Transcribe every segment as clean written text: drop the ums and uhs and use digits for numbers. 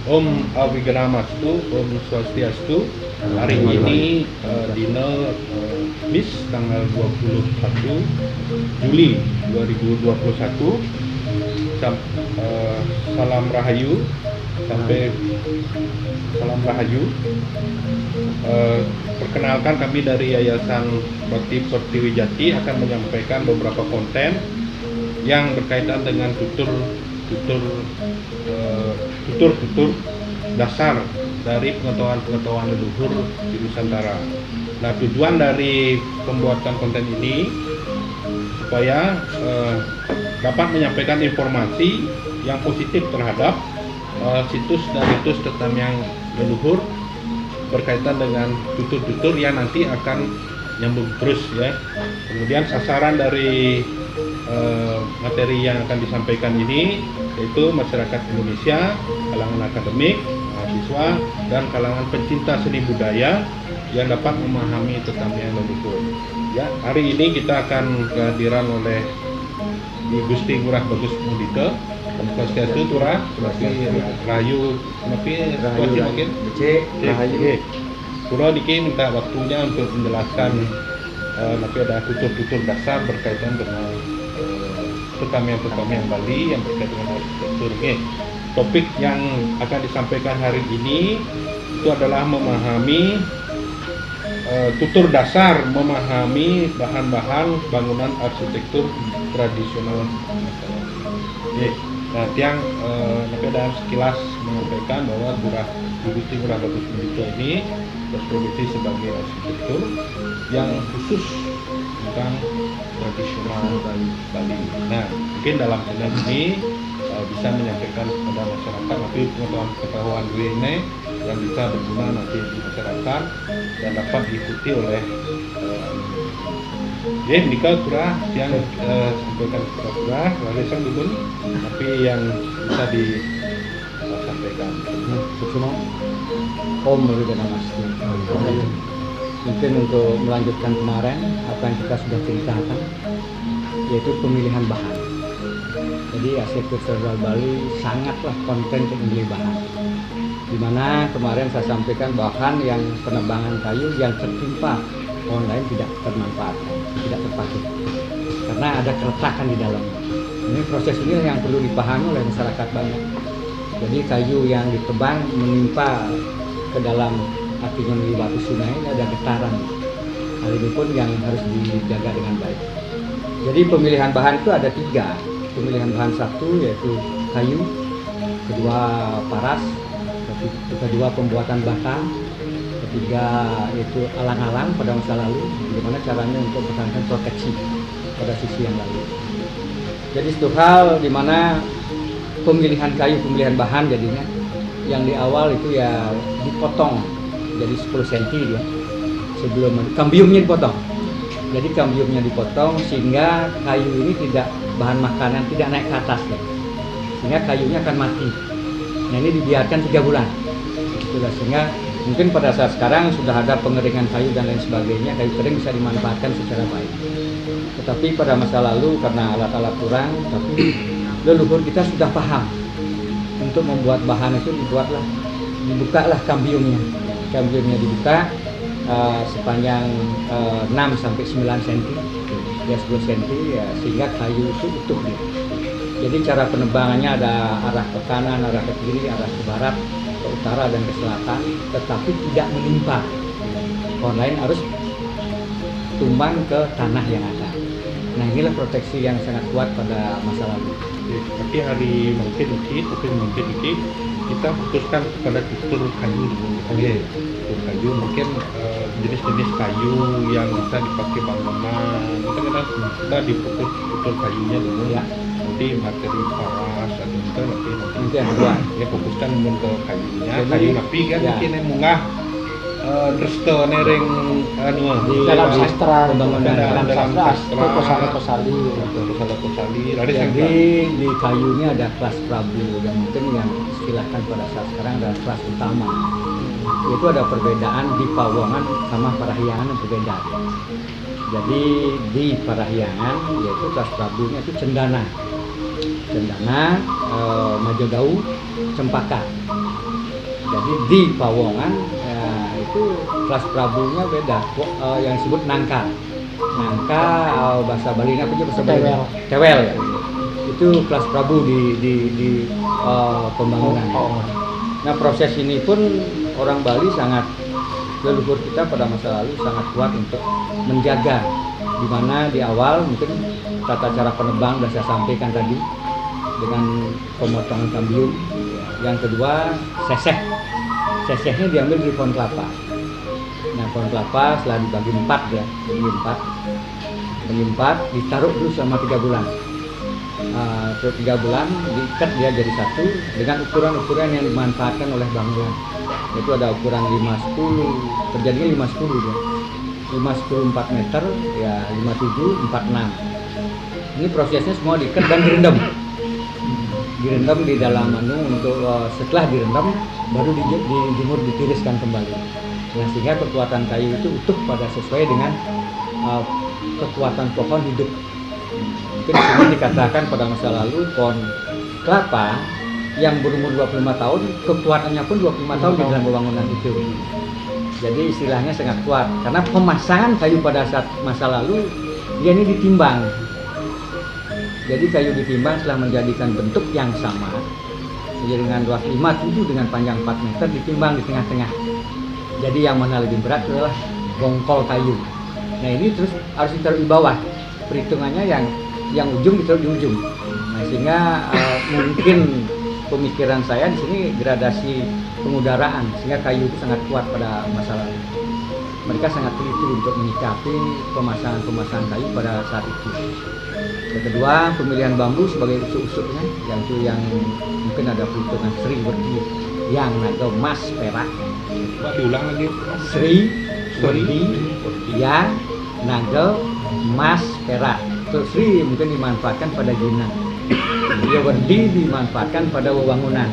Om Awigranamastu, Om Swastiastu. Hari ini Dina Mis tanggal 21 Juli 2021. Salam Rahayu sampai Salam Rahayu. Perkenalkan, kami dari Yayasan Bakti Pertiwijati akan menyampaikan beberapa konten yang berkaitan dengan tutur dasar dari pengetahuan leluhur di Nusantara. Nah, tujuan dari pembuatan konten ini supaya dapat menyampaikan informasi yang positif terhadap situs dan mitos tentang yang leluhur berkaitan dengan tutur-tutur yang nanti akan nyambung terus ya. Kemudian sasaran dari materi yang akan disampaikan ini yaitu masyarakat Indonesia, kalangan akademik, mahasiswa, dan kalangan pencinta seni budaya yang dapat memahami tentang yang leluhur. Ya, hari ini kita akan kehadiran oleh Di Gusti Ngurah Bagus Mudita, Swastiastu Turah, Rahayu, Rahayu mungkin. Rahayu. Pura diki minta waktunya untuk menjelaskan ada tutur-tutur dasar berkaitan dengan pertamian Bali yang berkaitan dengan arsitektur. Topik yang akan disampaikan hari ini itu adalah memahami tutur dasar, memahami bahan-bahan bangunan arsitektur tradisional. Nah, tiang dalam sekilas menyampaikan bahwa Gusti Ngurah Bagus Mudita ini berprofesi sebagai arsitektur yang khusus tentang tradisional Bali. Nah, mungkin dalam channel ini bisa menyampaikan kepada masyarakat nanti pengetahuan ini yang bisa berguna nanti di masyarakat dan dapat diikuti oleh Nika Turah yang sampaikan kepada Turah, lalu sang dukun, tapi yang bisa disampaikan. Semua Om Awigranamastu. Mungkin untuk melanjutkan kemarin apa yang kita sudah ceritakan, yaitu pemilihan bahan. Jadi arsitektur tradisional Bali sangatlah konten untuk memilih bahan. Dimana kemarin saya sampaikan bahan yang penebangan kayu yang tertimpa pohon lain tidak termanfaatkan, tidak terpakai karena ada keretakan di dalamnya. Ini proses ini yang perlu dipahami oleh masyarakat banyak. Jadi kayu yang ditebang menimpa ke dalam artinya di batu sungai ada getaran. Hal ini pun yang harus dijaga dengan baik. Jadi pemilihan bahan itu ada 3. Pemilihan bahan satu yaitu kayu, kedua paras, kedua pembuatan bata, ketiga yaitu alang-alang pada masa lalu, bagaimana caranya untuk mempertahankan proteksi pada sisi yang lalu. Jadi satu hal di mana pemilihan kayu, pemilihan bahan jadinya yang di awal itu ya dipotong jadi 10 cm dia sebelum kambiumnya dipotong. Jadi kambiumnya dipotong sehingga kayu ini tidak bahan makanan tidak naik ke atas ya. Sehingga kayunya akan mati. Nah, ini dibiarkan 3 bulan. Itulah sehingga mungkin pada saat sekarang sudah ada pengeringan kayu dan lain sebagainya, kayu kering bisa dimanfaatkan secara baik. Tetapi pada masa lalu karena alat-alat kurang, tapi leluhur kita sudah paham untuk membuat bahan itu dibukalah kambiumnya. Kambiumnya dibuka sepanjang 6 sampai 9 cm, ya 10 cm ya, sehingga kayu itu utuh dia. Jadi cara penebangannya ada arah ke kanan, arah ke kiri, arah ke barat, ke utara dan ke selatan, tetapi tidak menimpa. Pohon lain harus tumbang ke tanah yang ada. Nah, inilah proteksi yang sangat kuat pada masa lalu. Tapi hari mungkin kita fokuskan kepada tutur kayu dulu. Tutur kayu mungkin jenis-jenis kayu yang bisa dipakai bangunan. Kita difokus tutur kayunya dulu ya. Nanti materi paras atau nanti yang kedua ya fokuskan ke kayunya. Jadi, kayu napi kan ya. Mungkin yang munggah resto nereng di dalam sastra dalam sastra kosali lalu jadi di kayunya ada kelas Prabu dan mungkin yang istilahkan pada saat sekarang ada kelas utama. Itu ada perbedaan di Pawongan sama Parahyangan yang berbeda. Jadi di Parahyangan yaitu kelas Prabunya itu Cendana, Majodau, Cempaka. Jadi di Pawongan itu kelas prabunya beda. Yang disebut nangka. Nangka bahasa Bali apa aja bahasa Bali? Tewel. Ya. Itu kelas prabu di pembangunan. Nah, proses ini pun orang Bali sangat, leluhur kita pada masa lalu sangat kuat untuk menjaga, di mana di awal mungkin tata cara penebang sudah saya sampaikan tadi dengan pemotongan kambium. Yang kedua sesehnya diambil dari pohon kelapa. Nah, pohon kelapa setelah dibagi 4 ya, bagi 4 ditaruh dulu selama 3 bulan. Terus 3 bulan diikat dia jadi satu dengan ukuran-ukuran yang dimanfaatkan oleh bangunan. Itu ada ukuran 5-10, terjadinya 5-10 ya. 5-10 4 meter, ya 5-7 4-6. Ini prosesnya semua diikat dan direndam. Direndam di dalam untuk setelah direndam baru dijemur, ditiriskan kembali. Nah, sehingga kekuatan kayu itu utuh pada sesuai dengan kekuatan pohon hidup. Mungkin sini dikatakan pada masa lalu pohon kelapa yang berumur 25 tahun, kekuatannya pun 25 tahun di dalam bangunan itu. Jadi istilahnya sangat kuat karena pemasangan kayu pada saat masa lalu dia ini ditimbang. Jadi kayu ditimbang setelah menjadikan bentuk yang sama, jadi dengan luas 5-7 dengan panjang 4 meter, ditimbang di tengah-tengah. Jadi yang mana lebih berat adalah bongkol kayu. Nah, ini terus harus ditaruh di bawah. Perhitungannya yang ujung ditaruh di ujung. Nah, sehingga mungkin pemikiran saya di sini gradasi pengudaraan, sehingga kayu itu sangat kuat pada masa lalu. Mereka sangat teliti untuk menyikapi pemasangan kayu pada saat itu. Yang kedua, pemilihan bambu sebagai usuk-usuknya, yang mungkin ada perhitungan Sri Werdi, yang naga emas perak. Coba diulang lagi. Sri Werdi, yang naga emas perak. Terus Sri mungkin dimanfaatkan pada jinang. Ya, Werdi dimanfaatkan pada wewangunan.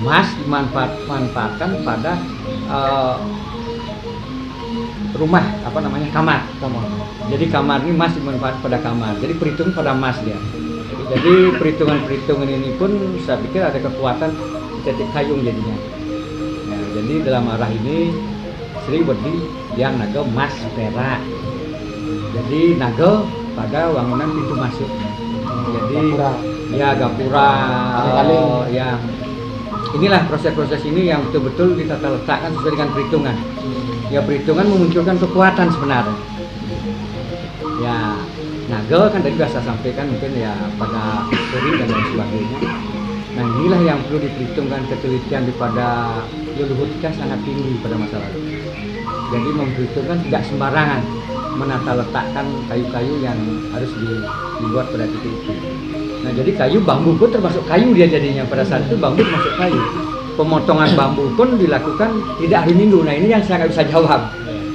Emas dimanfaatkan pada rumah, kamar. Jadi kamar ini emas dimanfaatkan pada kamar. Jadi perhitungan pada emas dia. Jadi perhitungan ini pun saya pikir ada kekuatan titik kayung jadinya. Nah, jadi dalam arah ini Sri Werdi yang naga emas perak. Jadi naga pada wangunan pintu masuk. Jadi gapura, ya. Inilah proses-proses ini yang betul-betul ditata letakkan sesuai dengan perhitungan. Ya, perhitungan memunculkan kekuatan sebenarnya. Ya, naga kan tadi biasa sampaikan mungkin ya pada suri dan lain sebagainya. Nah, inilah yang perlu diperhitungkan, ketelitian daripada leluhur kita sangat tinggi pada masa lalu. Jadi memperhitungkan tidak sembarangan menata letakkan kayu-kayu yang harus dibuat pada titik itu. Nah, jadi kayu bambu pun termasuk kayu dia jadinya pada saat itu bambu termasuk kayu. Pemotongan bambu pun dilakukan tidak hari Minggu. Nah, ini yang saya nggak bisa jawab.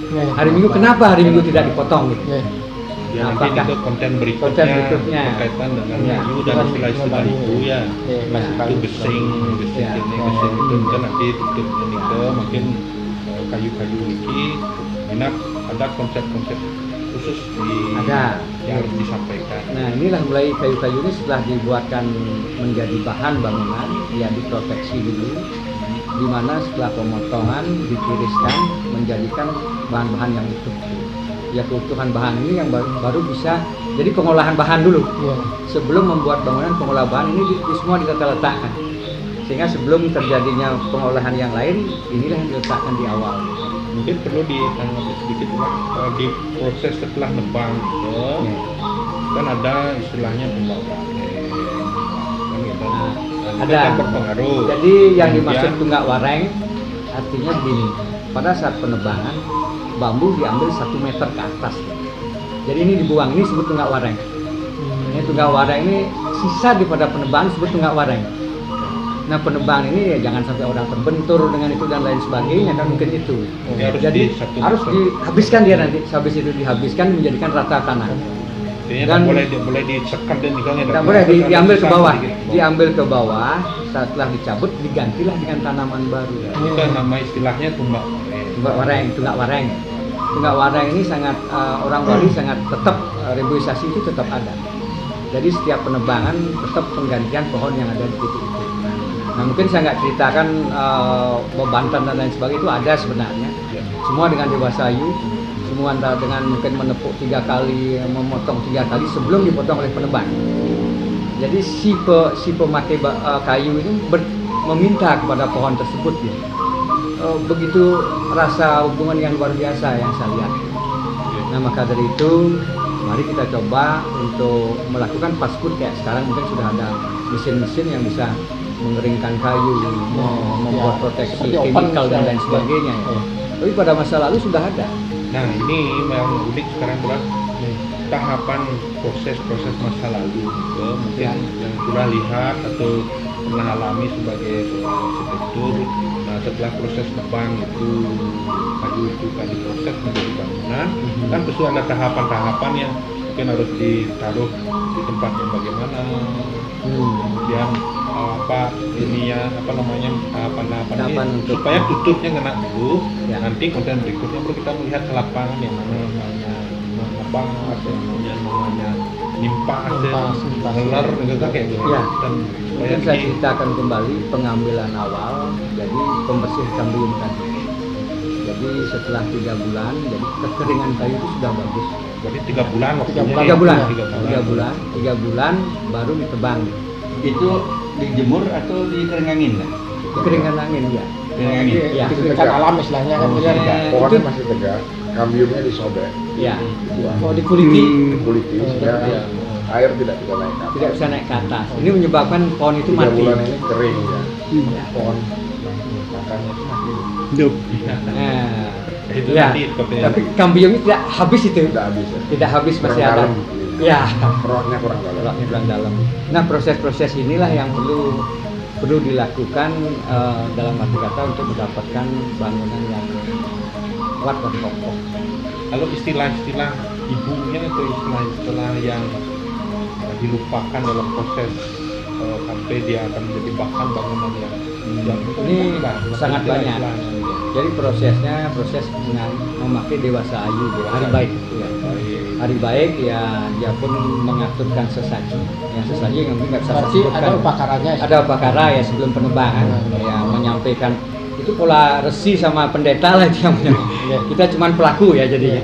Hari Minggu kenapa hari Minggu tidak dipotong gitu? Ya, nanti itu konten berikutnya berkaitan dengan kayu dan istilah-istilah itu ya. Itu gesing itu kan nanti tutup ini ke mungkin kayu-kayu ini enak ada konsep-konsep khusus yang harus disampaikan. Nah, inilah mulai kayu-kayu ini setelah dibuatkan menjadi bahan bangunan ya diproteksi dulu, di mana setelah pemotongan ditiriskan menjadikan bahan-bahan yang utuh. Ya, keutuhan bahan ini yang baru bisa jadi pengolahan bahan dulu. Sebelum membuat bangunan, pengolahan bahan ini semua ditata letakkan. Sehingga sebelum terjadinya pengolahan yang lain, inilah yang diletakkan di awal. Mungkin perlu ditanggapi sedikit di proses setelah nebang itu kan ada istilahnya pembawaan ada berpengaruh. Jadi yang dimaksud tunggak wareng artinya begini, pada saat penebangan bambu diambil 1 meter ke atas. Jadi ini dibuang, ini disebut tunggak wareng. Ini tunggak wareng ini sisa daripada penebangan disebut tunggak wareng. Nah, penebangan ini ya jangan sampai orang terbentur dengan itu dan lain sebagainya kan mungkin itu. Jadi harus dihabiskan dia nanti. Habis itu dihabiskan menjadikan rata tanah. Dan boleh disekat dan tidak boleh diambil ke bawah. Diambil ke bawah, setelah dicabut digantilah dengan tanaman baru. Itu nama istilahnya tunggak wareng. Tunggak wareng ini sangat orang Bali sangat tetap reboisasi itu tetap ada. Jadi setiap penebangan tetap penggantian pohon yang ada di titik itu. Nah mungkin saya nggak ceritakan bebantan dan lain sebagainya itu ada sebenarnya. Semua dengan dewasa ayu, semua antara dengan mungkin menepuk 3 kali, memotong 3 kali sebelum dipotong oleh penebang. Jadi si pemakai kayu ini meminta kepada pohon tersebut ya. Begitu rasa hubungan yang luar biasa yang saya lihat. Nah maka dari itu mari kita coba untuk melakukan paskut kayak sekarang mungkin sudah ada mesin-mesin yang bisa mengeringkan kayu, membuat proteksi kimikal dan lain sebagainya ya. Tapi pada masa lalu sudah ada. Nah ini yang unik sekarang adalah tahapan proses masa lalu gitu. Mungkin yang sudah lihat atau pernah alami sebagai arsitektur. Nah setelah proses tebang itu kayu itu kan diproses menjadi bangunan, kan pasti ada tahapan-tahapan yang mungkin harus ditaruh di tempat yang bagaimana, kemudian tahapan untuk supaya tutupnya kena dulu. Ya. Nanti konten berikutnya baru kita melihat ke lapangan yang namanya ngebas, yang namanya nimpas, ngeler, kayak gitu. Ya. Dan Mungkin saya ceritakan kembali pengambilan awal, jadi pembersih kambium tadi. Jadi setelah 3 bulan, jadi kekeringan kayu itu sudah bagus. Jadi 3 bulan waktunya. 3 bulan baru ditebang. Itu dijemur atau dikeringin? Kekeringan angin ya. Ya. Itu kan alam istilahnya kan benar kan. Pohonnya masih tegak, kambiumnya disobek, Ya. Oh dikuliti. dikuliti sehingga air tidak bisa naik ke atas. Tidak bisa naik ke atas. Ini menyebabkan pohon itu 3 mati. bulan ini kering ya. Ya. Pohon makanya itu mati. Nah, Itu ya. nanti seperti Tapi kambiumnya tidak habis itu. Tidak habis ya. Tidak habis Kurang masih ada. dalam. Ya. Rohnya kurang dalam. Rohnya kurang dalam. Nah proses-proses inilah yang perlu dilakukan dalam arti kata untuk mendapatkan bangunan yang kuat dan kokoh. Kalau istilah-istilah ibunya atau istilah-istilah yang dilupakan dalam proses sampai dia akan menjadi bahan bangunan yang Ini sangat banyak. Jadi prosesnya proses memakai dewasa ayu, ya. Hari baik. Ya. Hari baik ya dia pun mengaturkan sesaji. Yang sesaji yang mungkin nggak bisa saya Berarti sebutkan. ada upakarannya. Ada upakara ya sebelum penebangan ya menyampaikan itu pola resi sama pendeta lah itu yang kita cuman pelaku ya jadinya.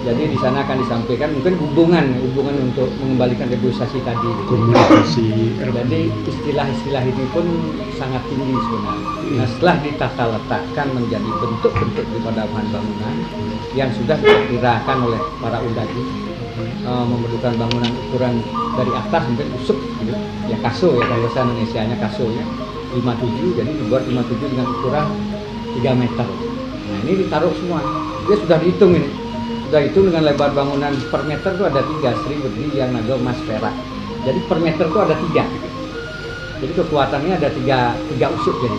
Jadi di sana akan disampaikan mungkin hubungan untuk mengembalikan reboisasi tadi. Komunikasi. Jadi istilah-istilah ini pun sangat tinggi sebenarnya. Nah setelah ditata letakkan menjadi bentuk-bentuk daripada bahan bangunan yang sudah diperkirakan oleh para undagi, memerlukan bangunan ukuran dari atas mungkin usuk gitu. Ya kaso ya kalau bahasa Indonesianya kaso ya 57, jadi dibuat 57 dengan ukuran 3 meter. Nah ini ditaruh semua, dia sudah dihitung ini. Sudah itu dengan lebar bangunan per meter itu ada 3, Sri Berdiri yang naga emas perak. Jadi per meter itu ada 3. Jadi kekuatannya ada 3 usuk jadi.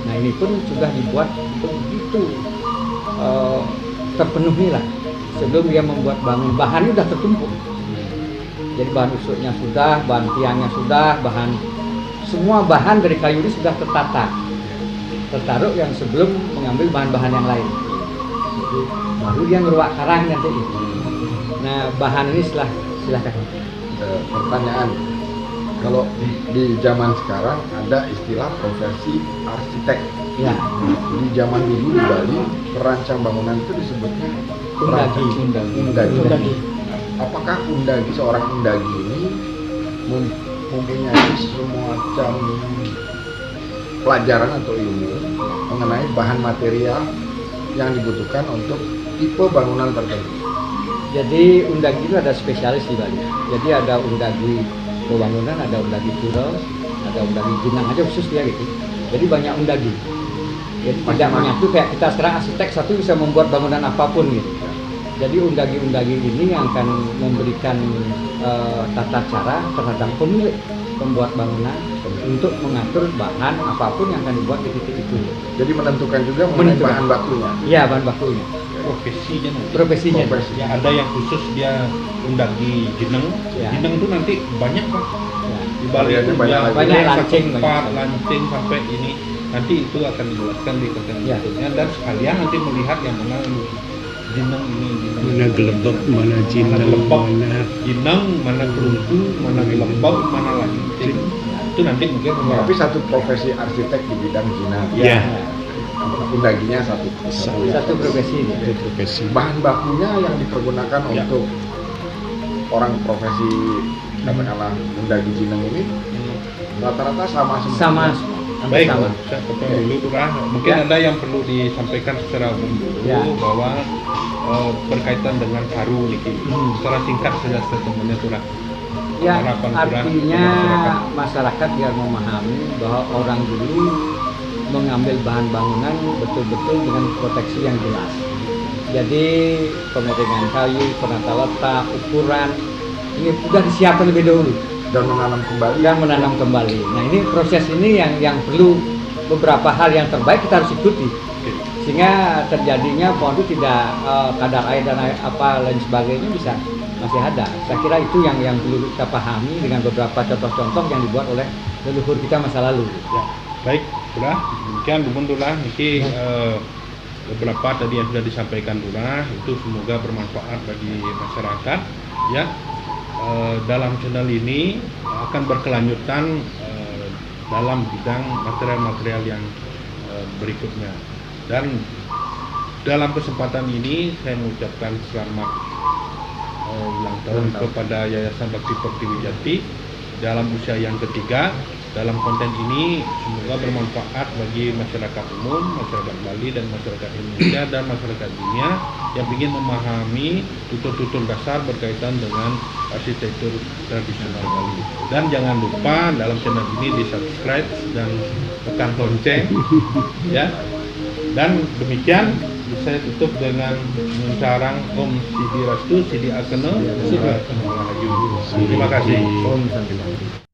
Nah ini pun sudah dibuat begitu terpenuhi lah. Sebelum dia membuat bahannya sudah tertumpuk. Jadi bahan usuknya sudah, bahan tiangnya sudah, semua bahan dari kayu ini sudah tertaruh yang sebelum mengambil bahan-bahan yang lain. Baru dia ngeruak karang nanti. Nah bahan ini silahkan. Pertanyaan, kalau di zaman sekarang ada istilah profesi arsitek. Ya. Di zaman dulu di Bali perancang bangunan itu disebutnya undagi. Apakah undagi, seorang undagi ini mempunyai semacam pelajaran atau ilmu mengenai bahan material yang dibutuhkan untuk tipe bangunan tertentu? Jadi undagi itu ada spesialis di Bali. Jadi ada undagi bangunan, ada undagi pura, ada undagi jenang aja khusus dia gitu. Jadi banyak undagi. Jadi tidak menyatu kayak kita sekarang arsitek satu bisa membuat bangunan apapun gitu. Jadi undagi-undagi ini yang akan memberikan tata cara terhadap pemilik pembuat bangunan untuk mengatur bahan apapun yang akan dibuat di titik itu. Jadi menentukan juga mengenai bahan bakunya. Iya, bahan bakunya. Profesinya. Ya, ada yang khusus dia undagi jeneng. Ya. Jeneng itu nanti banyak Pak. Ya. Di Bali itu Banyak lancing, lancing sampai ini. Nanti itu akan dijelaskan di konten Ya. berikutnya dan sekalian nanti melihat yang mana jeneng ini, Mana gelembok, mana jinang, lembab, mana jeneng, mana kelungkung, mana gelembab, mana lancing. itu nanti mungkin Tapi satu profesi arsitek di bidang jinak. Ya. Undaginya satu. Satu profesi. Itu profesi. Bahan bakunya yang dipergunakan Ya. untuk orang profesi katakanlah undagi jineng ini rata-rata sama semua. Sama. Hampir baik. sama. Saya potong dulu Lurah. Mungkin Ya. ada yang perlu disampaikan secara umum dulu Ya. bahwa berkaitan dengan haru niki. Secara singkat saja statementnya Lurah. Ya, Harapan Lurah artinya kepada masyarakat biar memahami bahwa orang dulu mengambil bahan bangunan betul-betul dengan proteksi yang jelas. Jadi pemetengan kayu, penata letak, ukuran ini sudah disiapkan lebih dahulu Dan menanam kembali. dan menanam kembali. Nah ini proses ini yang perlu beberapa hal yang terbaik kita harus ikuti Oke. sehingga terjadinya pohon itu tidak kadar air dan apa lain sebagainya bisa masih ada. Saya kira itu yang perlu kita pahami dengan beberapa contoh-contoh yang dibuat oleh leluhur kita masa lalu. Ya, baik, Lurah. Demikian Bubun Lurah, niki beberapa tadi yang sudah disampaikan Lurah itu semoga bermanfaat bagi masyarakat. Ya, dalam channel ini akan berkelanjutan dalam bidang material-material yang berikutnya. Dan dalam kesempatan ini saya mengucapkan selamat ulang tahun kepada Yayasan Bakti Pertiwi Jati dalam usia yang ketiga. Dalam konten ini semoga bermanfaat bagi masyarakat umum, masyarakat Bali dan masyarakat Indonesia dan masyarakat dunia yang ingin memahami tutur-tutur dasar berkaitan dengan arsitektur tradisional Bali. Dan jangan lupa dalam channel ini di-subscribe dan tekan lonceng ya. Dan demikian saya tutup dengan mencarang Om Sidi Rastu, Sidi Akeno, Terima kasih. Om Santi.